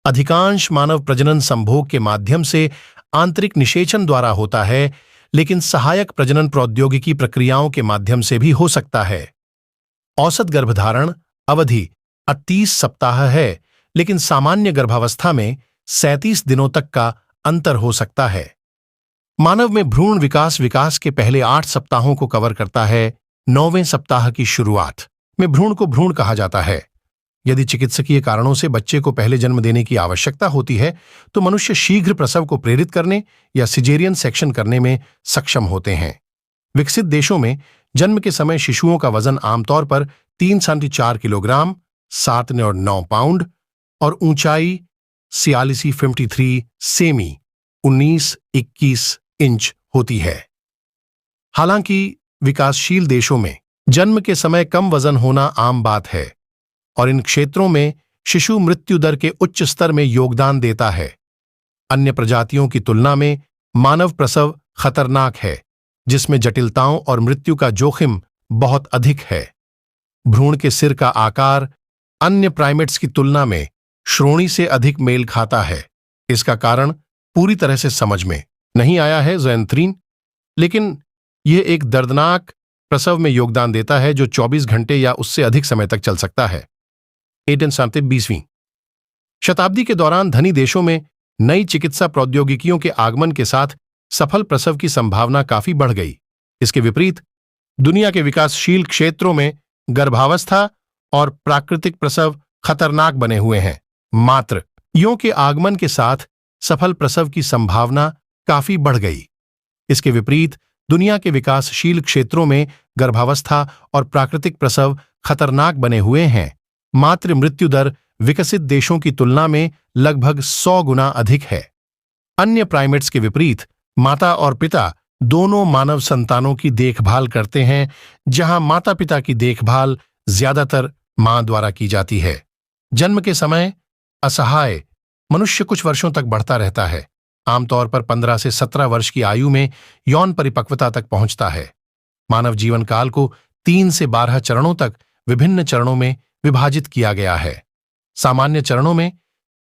अधिकांश मानव प्रजनन संभोग के माध्यम से आंतरिक निषेचन द्वारा होता है, लेकिन सहायक प्रजनन प्रौद्योगिकी प्रक्रियाओं के माध्यम से भी हो सकता है। औसत गर्भधारण अवधि 38 सप्ताह है, लेकिन सामान्य गर्भावस्था में 37 दिनों तक का अंतर हो सकता है। मानव में भ्रूण विकास के पहले 8 सप्ताहों को कवर करता है। 9वें सप्ताह की शुरुआत में भ्रूण को भ्रूण कहा जाता है। यदि चिकित्सकीय कारणों से बच्चे को पहले जन्म देने की आवश्यकता होती है, तो मनुष्य शीघ्र प्रसव को प्रेरित करने या सिजेरियन सेक्शन करने में सक्षम होते हैं। विकसित देशों में जन्म के समय शिशुओं का वजन आमतौर पर 3 सेंटी 4 किलोग्राम 7 और 9 पाउंड और ऊंचाई 46-53 सेमी 19-21 इंच होती है। हालांकि विकासशील देशों में जन्म के समय कम वजन होना आम बात है और इन क्षेत्रों में शिशु मृत्यु दर के उच्च स्तर में योगदान देता है। अन्य प्रजातियों की तुलना में मानव प्रसव खतरनाक है, जिसमें जटिलताओं और मृत्यु का जोखिम बहुत अधिक है। भ्रूण के सिर का आकार अन्य प्राइमेट्स की तुलना में श्रोणि से अधिक मेल खाता है। इसका कारण पूरी तरह से समझ में नहीं आया है ज़ोएंथ्रीन, लेकिन यह एक दर्दनाक प्रसव में योगदान देता है जो 24 घंटे या उससे अधिक समय तक चल सकता है। 20वीं शताब्दी के दौरान धनी देशों में नई चिकित्सा प्रौद्योगिकियों के आगमन के साथ सफल प्रसव की संभावना काफी बढ़ गई। इसके विपरीत दुनिया के विकासशील क्षेत्रों में गर्भावस्था और प्राकृतिक प्रसव खतरनाक बने हुए हैं। मात्र यों के आगमन के साथ सफल प्रसव की संभावना काफी बढ़ गई। इसके विपरीत दुनिया के विकासशील क्षेत्रों में गर्भावस्था और प्राकृतिक प्रसव खतरनाक बने हुए हैं। मातृ मृत्यु दर विकसित देशों की तुलना में लगभग 100 गुना अधिक है। अन्य प्राइमेट्स के विपरीत माता और पिता दोनों मानव संतानों की देखभाल करते हैं, जहां माता पिता की देखभाल ज्यादातर मां द्वारा की जाती है। जन्म के समय असहाय मनुष्य कुछ वर्षों तक बढ़ता रहता है। आमतौर पर 15 से 17 वर्ष की आयु में यौन परिपक्वता तक पहुंचता है। मानव जीवन काल को 3 से 12 चरणों तक विभिन्न चरणों में विभाजित किया गया है। सामान्य चरणों में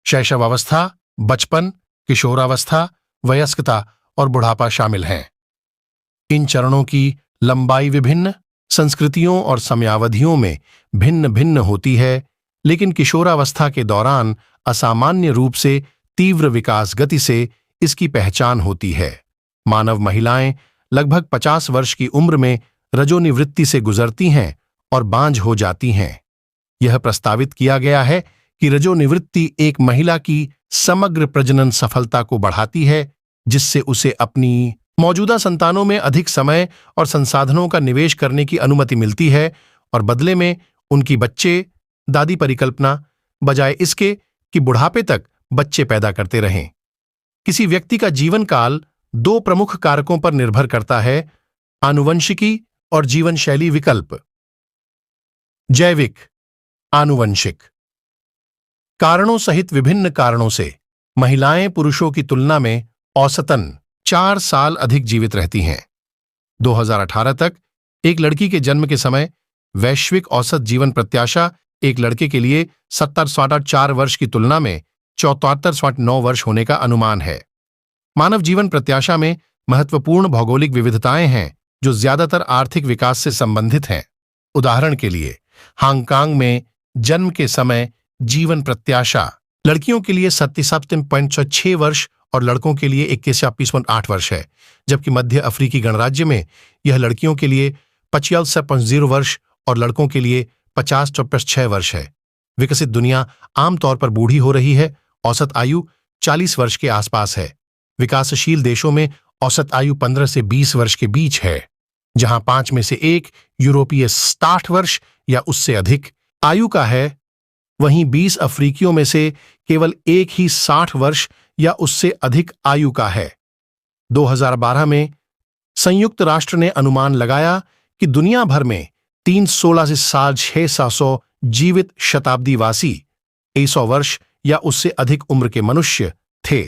शैशवावस्था, बचपन, किशोरावस्था, वयस्कता और बुढ़ापा शामिल हैं। इन चरणों की लंबाई विभिन्न संस्कृतियों और समयावधियों में भिन्न भिन्न होती है, लेकिन किशोरावस्था के दौरान असामान्य रूप से तीव्र विकास गति से इसकी पहचान होती है। मानव महिलाएं लगभग 50 वर्ष की उम्र में रजोनिवृत्ति से गुजरती हैं और बांझ हो जाती हैं। यह प्रस्तावित किया गया है कि रजोनिवृत्ति एक महिला की समग्र प्रजनन सफलता को बढ़ाती है, जिससे उसे अपनी मौजूदा संतानों में अधिक समय और संसाधनों का निवेश करने की अनुमति मिलती है और बदले में उनकी बच्चे दादी परिकल्पना, बजाय इसके कि बुढ़ापे तक बच्चे पैदा करते रहें। किसी व्यक्ति का जीवन काल 2 प्रमुख कारकों पर निर्भर करता है: आनुवंशिकी और जीवन शैली विकल्प। जैविक, आनुवंशिक कारणों सहित विभिन्न कारणों से महिलाएं पुरुषों की तुलना में औसतन 4 साल अधिक जीवित रहती हैं। 2018 तक एक लड़की के जन्म के समय वैश्विक औसत जीवन प्रत्याशा एक लड़के के लिए 70.4 वर्ष की तुलना में 74.9 वर्ष होने का अनुमान है। मानव जीवन प्रत्याशा में महत्वपूर्ण भौगोलिक विविधताएं हैं जो ज्यादातर आर्थिक विकास से संबंधित हैं। उदाहरण के लिए हांगकांग में जन्म के समय जीवन प्रत्याशा लड़कियों के लिए 77.6 वर्ष और लड़कों के लिए 21.8 वर्ष है, जबकि मध्य अफ्रीकी गणराज्य में यह लड़कियों के लिए 45.0 वर्ष और लड़कों के लिए 50.6 वर्ष है। विकसित दुनिया आमतौर पर बूढ़ी हो रही है। औसत आयु 40 वर्ष के आसपास है। विकासशील देशों में औसत आयु 15 से 20 वर्ष के बीच है, जहां 5 में से 1 यूरोपीय 60 वर्ष या उससे अधिक आयु का है। वहीं 20 अफ्रीकियों में से केवल 1 ही 60 वर्ष या उससे अधिक आयु का है। 2012 में संयुक्त राष्ट्र ने अनुमान लगाया कि दुनिया भर में 316 से 6,700 जीवित शताब्दीवासी 100 वर्ष या उससे अधिक उम्र के मनुष्य थे।